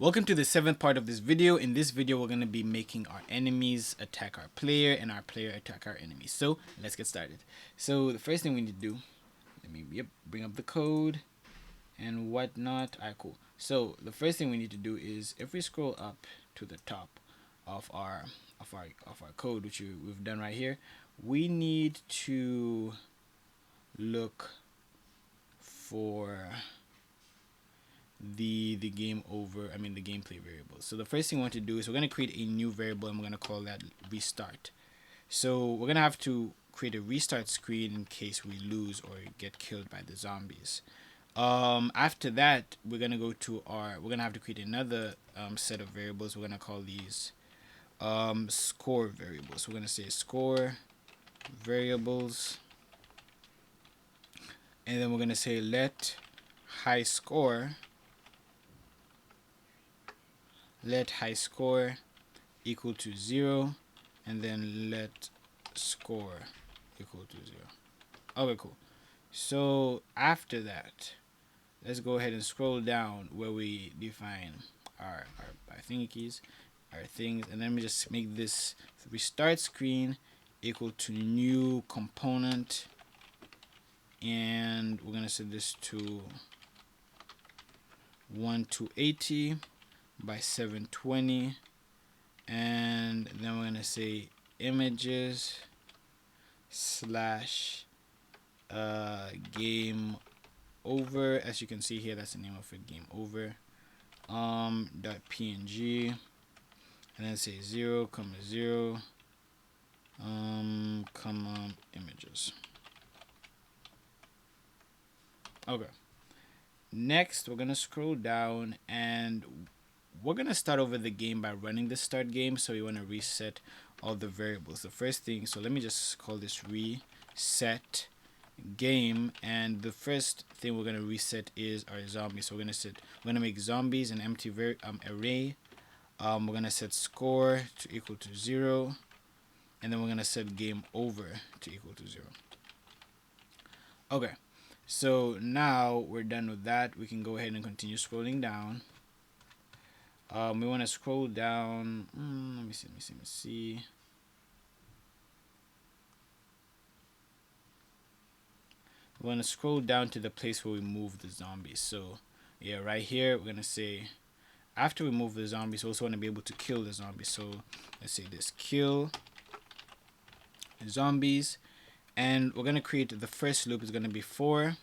Welcome to the seventh part of this video. In this video, we're going to be making our enemies attack our player and our player attack our enemies. So let's get started. So the first thing we need to do, let me bring up the code and whatnot. Alright, cool. So the first thing we need to do is if we scroll up to the top of our code, which we've done right here, we need to look for the gameplay variable. So the first thing we want to do is we're going to create a new variable and we're going to call that restart. So we're going to have to create a restart screen in case we lose or get killed by the zombies. After that, we're going to have to create another set of variables. We're going to call these score variables. We're going to say score variables, and then we're going to say let high score equal to 0, and then let score equal to 0. Okay, cool. So after that, let's go ahead and scroll down where we define our thingy keys, our things, and then we just make this restart screen equal to new component, and we're gonna set this to 1280 by 720, and then we're gonna say images slash game over. As you can see here, that's the name of it, game over dot png, and then say 0, 0 images. Okay, next we're gonna scroll down and we're gonna start over the game by running the start game. So we want to reset all the variables. The first thing, so let me just call this reset game, and the first thing we're gonna reset is our zombies. So we're gonna make zombies an empty array. We're gonna set score to equal to 0, and then we're gonna set game over to equal to 0. Okay, so now we're done with that. We can go ahead and continue scrolling down. We want to scroll down. Let me see. We want to scroll down to the place where we move the zombies. So yeah, right here we're gonna say after we move the zombies, we also want to be able to kill the zombies. So let's say this kill zombies, and we're gonna create the first loop is gonna be for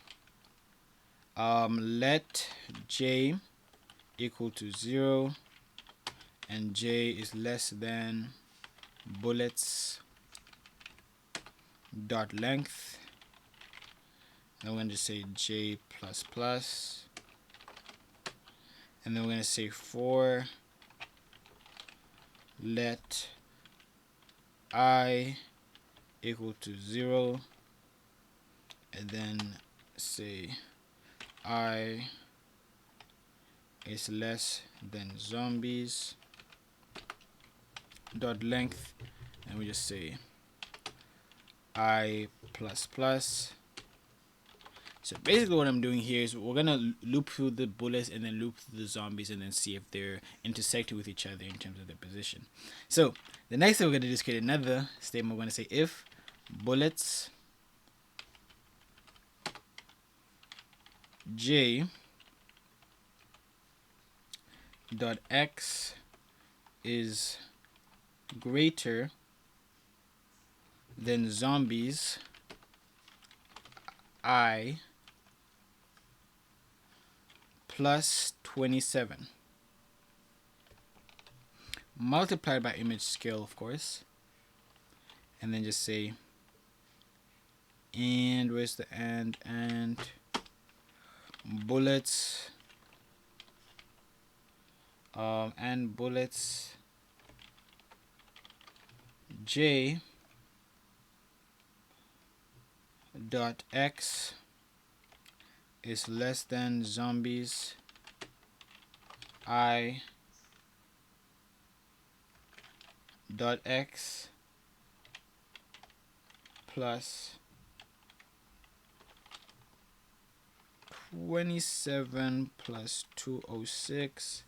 let j equal to 0 and j is less than bullets dot length, and we're going to say j plus plus, and then we're going to say for let I equal to 0, and then say I is less than zombies dot length, and we just say I plus plus. So basically what I'm doing here is we're gonna loop through the bullets and then loop through the zombies and then see if they're intersecting with each other in terms of their position. So the next thing we're gonna do is create another statement. We're gonna say if bullets j dot x is greater than zombies I plus 27 multiplied by image scale, of course, and then just say and where's the and bullets and bullets j dot x is less than zombies I dot x plus 27 plus 206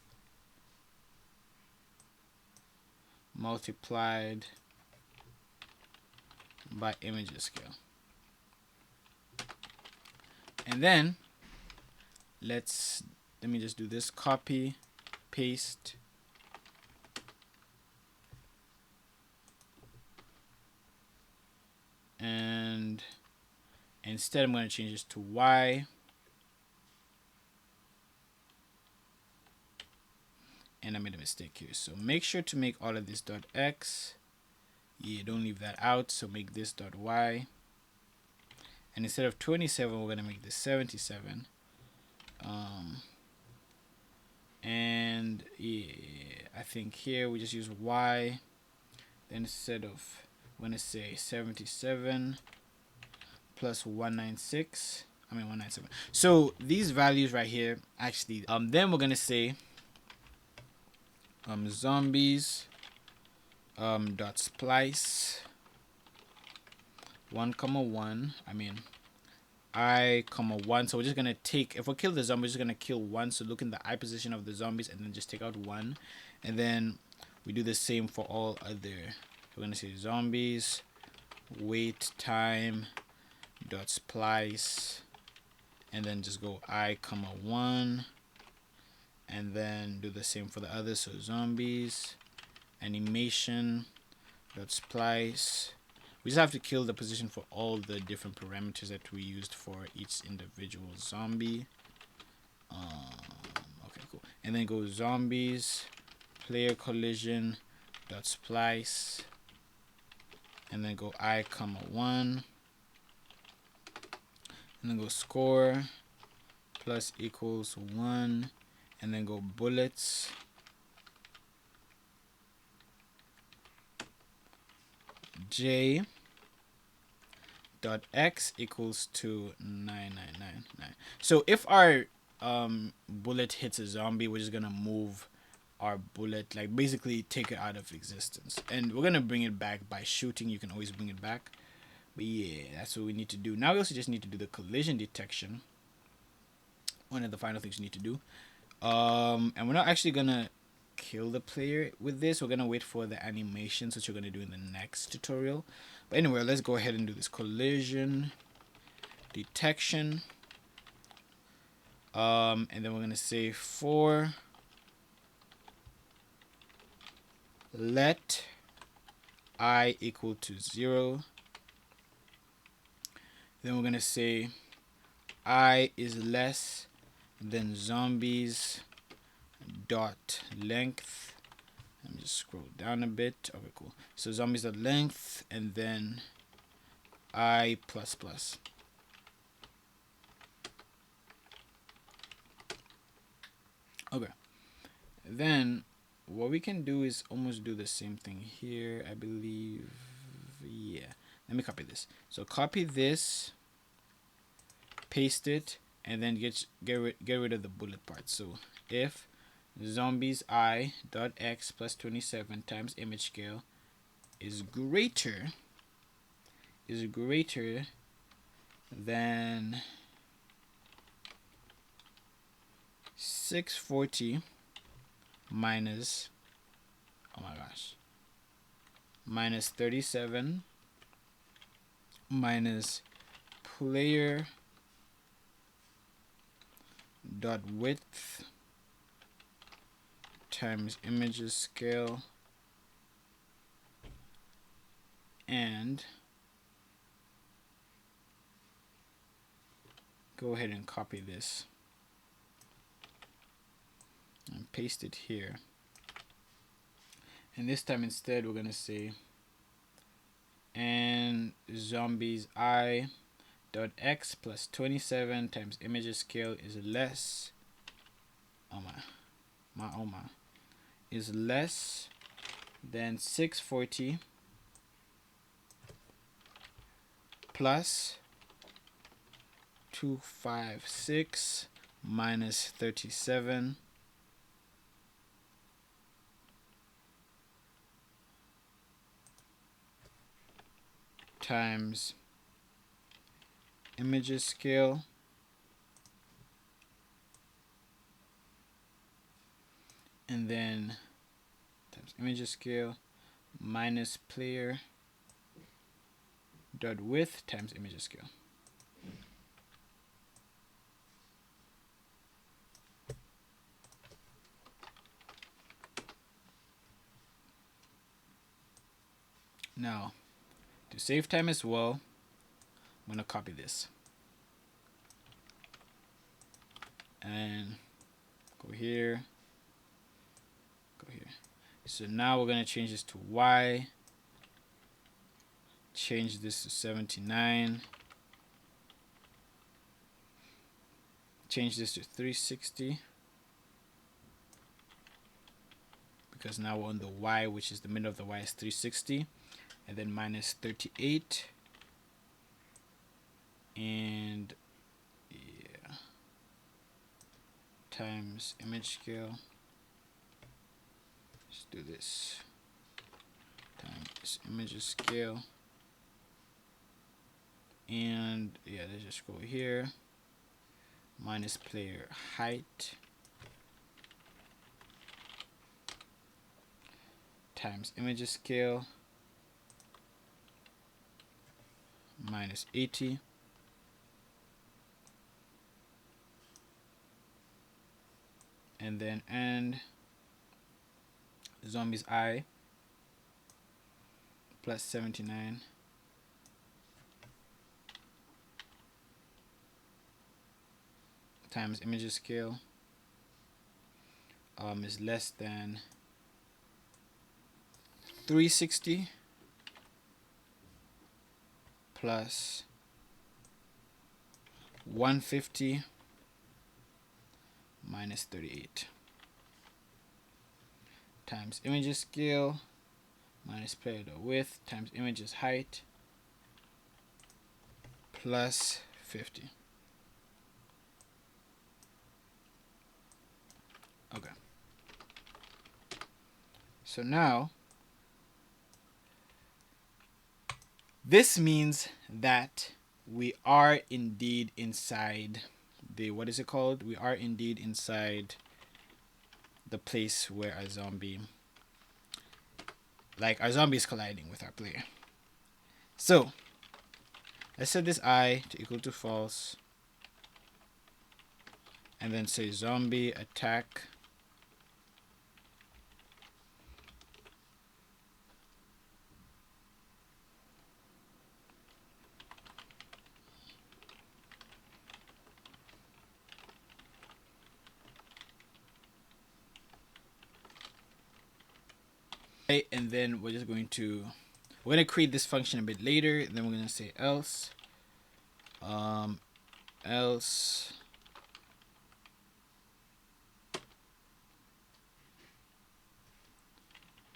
multiplied by images scale. And then let me just do this, copy, paste, and instead I'm going to change this to Y, and I made a mistake here, so make sure to make all of this .x. Yeah, don't leave that out, so make this .y, and instead of 27 we're going to make this 77. And yeah, I think here we just use Y. Then instead of, I'm going to say 77 plus 196, 197. So these values right here, actually, then we're going to say zombies dot splice 1 comma 1, I comma 1. So we're just gonna take, if we kill the zombie, we're just gonna kill 1. So look in the I position of the zombies and then just take out 1, and then we do the same for all other. We're gonna say zombies wait time dot splice, and then just go I comma 1, and then do the same for the others. So zombies animation dot splice. We just have to kill the position for all the different parameters that we used for each individual zombie. Okay, cool. And then go zombies player collision dot splice, and then go I comma 1, and then go score plus equals 1, and then go bullets j dot x equals to 9999. So if our bullet hits a zombie, we're just gonna move our bullet, like basically take it out of existence, and we're gonna bring it back by shooting. You can always bring it back, but yeah, that's what we need to do. Now we also just need to do the collision detection, one of the final things you need to do. And we're not actually gonna kill the player with this. We're gonna wait for the animations, which we're gonna do in the next tutorial. But anyway, let's go ahead and do this collision detection. And then we're gonna say for let I equal to 0. Then we're gonna say I is less than zombies dot length. Let me just scroll down a bit. Okay, cool. So zombies dot length, and then I plus plus. Okay. Then what we can do is almost do the same thing here, I believe. Yeah. Let me copy this. So copy this, paste it, and then get rid of the bullet part. So if zombies I dot x plus 27 times image scale is greater than 640 minus, oh my gosh, minus 37 minus player dot width times images scale, and go ahead and copy this and paste it here. And this time instead we're gonna say and zombies I dot x plus 27 times images scale is less, oh my is less than 640 plus 256 minus 37 times images scale and then times images scale minus player dot width times image scale. Now, to save time as well, I'm gonna copy this and go here, go here. So now we're gonna change this to Y, change this to 79, change this to 360, because now we're on the Y, which is the middle of the Y is 360, and then minus 38, and yeah, times image scale. Let's do this times image scale, and yeah, let's just go here, minus player height times image scale minus 80, and then zombies I plus 79 times image scale is less than 360 plus 150 minus 38 times image scale minus player width times image's height plus 50. Okay. So now this means that we are indeed inside the, what is it called? We are indeed inside the place where our zombie is colliding with our player. So let's set this I to equal to false, and then say zombie attack and then we're going to create this function a bit later, and then we're going to say else else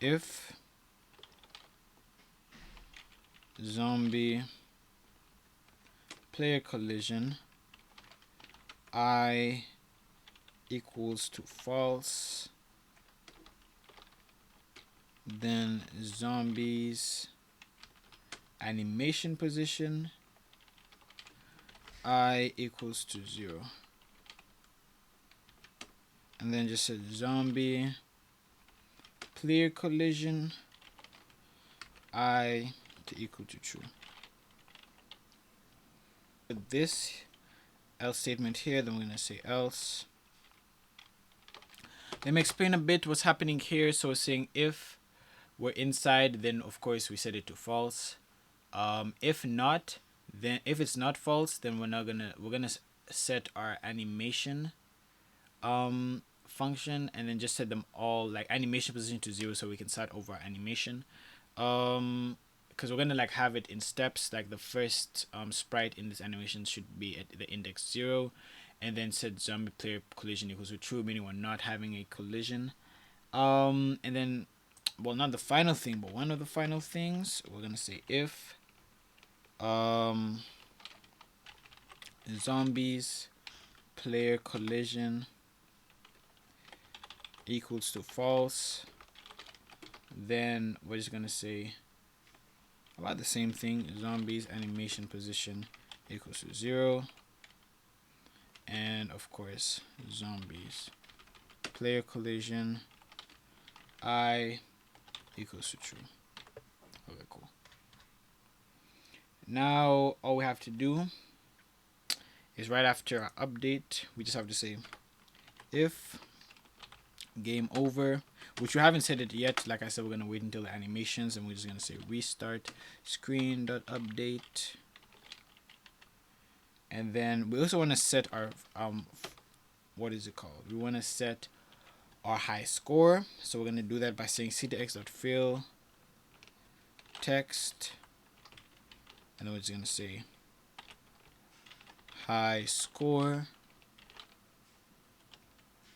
if zombie player collision I equals to false, then zombies animation position I equals to 0, and then just said zombie player collision I to equal to true. With this else statement here, then we're going to say else. Let me explain a bit what's happening here. So we're saying if we're inside, then of course we set it to false. If not, then if it's not false, then we're gonna set our animation function, and then just set them all like animation position to 0, so we can start over our animation. Because we're gonna like have it in steps. Like the first sprite in this animation should be at the index 0, and then set zombie player collision equals to true, meaning we're not having a collision. And then, well, not the final thing, but one of the final things, we're gonna say if zombies player collision equals to false, then we're just gonna say about the same thing, zombies animation position equals to 0, and of course zombies player collision I equals to true. Okay, cool. Now all we have to do is right after our update, we just have to say if game over, which we haven't said it yet. Like I said, we're gonna wait until the animations, and we're just gonna say restart screen.update. And then we also want to set our what is it called? We want to set our high score. So we're gonna do that by saying ctx.fill text, and then we're just gonna say high score,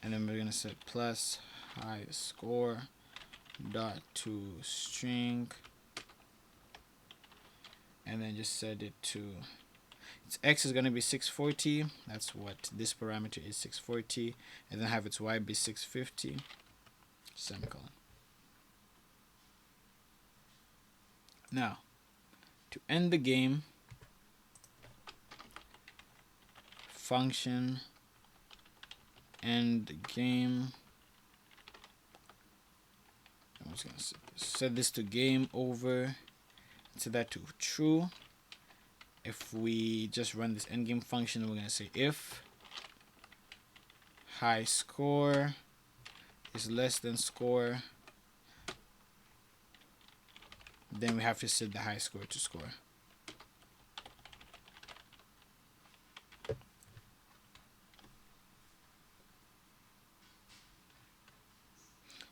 and then we're gonna set plus high score dot to string, and then just set it to its x is going to be 640. That's what this parameter is, 640, and then have its y be 650 semicolon. Now to end the game, function end game, I'm just going to set this to game over, set that to true. If we just run this endgame function, we're going to say if high score is less than score, then we have to set the high score to score.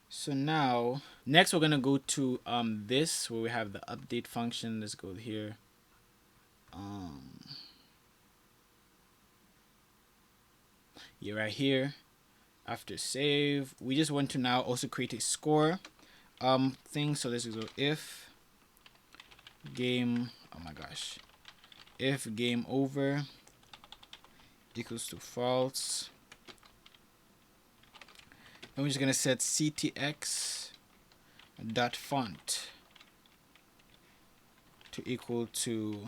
So now, next we're going to go to this, where we have the update function. Let's go here. Yeah, right here. After save, we just want to now also create a score thing. So let's go if game, oh my gosh, if game over equals to false, and we're just gonna set ctx dot font to equal to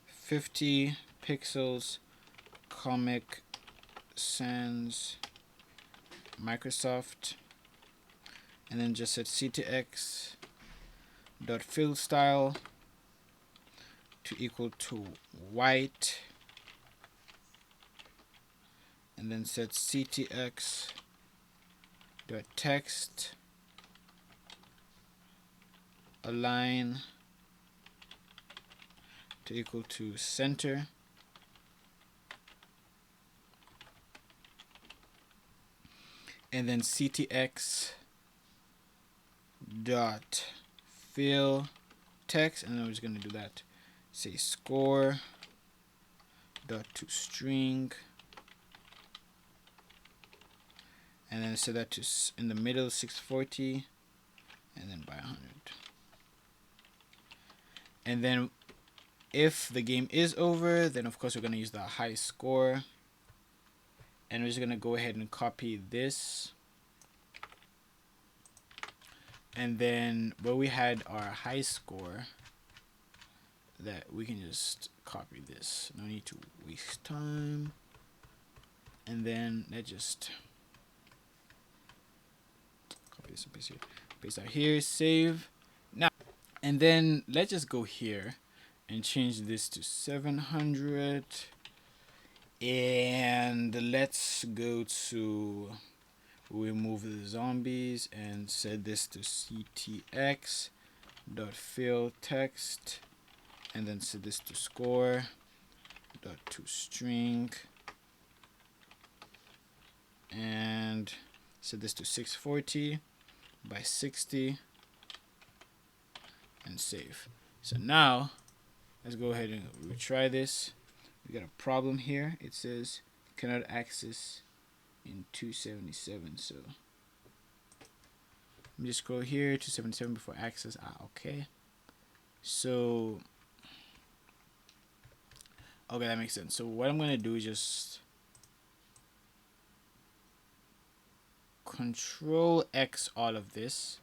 50 pixels Comic Sans Microsoft, and then just set ctx dot fill style to equal to white, and then set ctx dot text align to equal to center, and then ctx dot fill text, and then we're just going to do that, say score dot to string, and then set that to in the middle 640, and then by 100. And then if the game is over, then of course we're going to use the high score, and we're just going to go ahead and copy this, and then where we had our high score, that we can just copy this, no need to waste time, and then let's just copy this and paste here, paste out here, save. Now, and then let's just go here and change this to 700, and let's go to, remove the zombies and set this to ctx dot fill text, and then set this to score dot to string, and set this to 640 by 60, and save. So now let's go ahead and retry this. We got a problem here. It says cannot access in 277. So let me just scroll here, 277 before access. Okay. So okay, that makes sense. So what I'm gonna do is just Control X all of this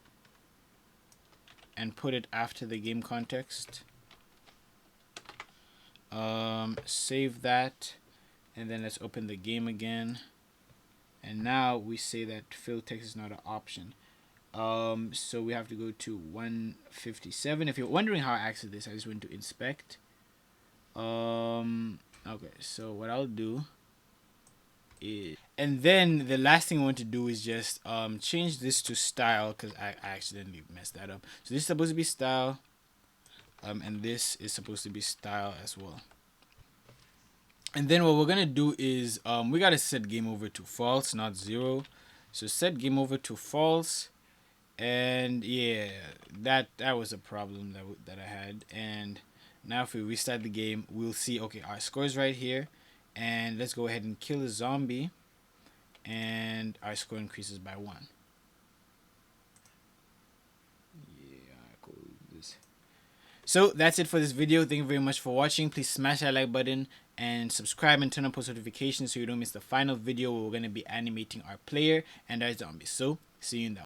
and put it after the game context. Save that, and then let's open the game again, and now we say that fill text is not an option. So we have to go to 157. If you're wondering how I access this, I just went to inspect. Okay, so what I'll do is, and then the last thing I want to do is just change this to style, because I accidentally messed that up. So this is supposed to be style, and this is supposed to be style as well. And then what we're gonna do is we gotta set game over to false, not 0. So set game over to false, and yeah, that was a problem that I had. And now if we restart the game, we'll see, okay, our score is right here, and let's go ahead and kill a zombie, and our score increases by 1. Yeah, cool. So that's it for this video. Thank you very much for watching. Please smash that like button and subscribe and turn on post notifications so you don't miss the final video where we're going to be animating our player and our zombies. So see you in that one.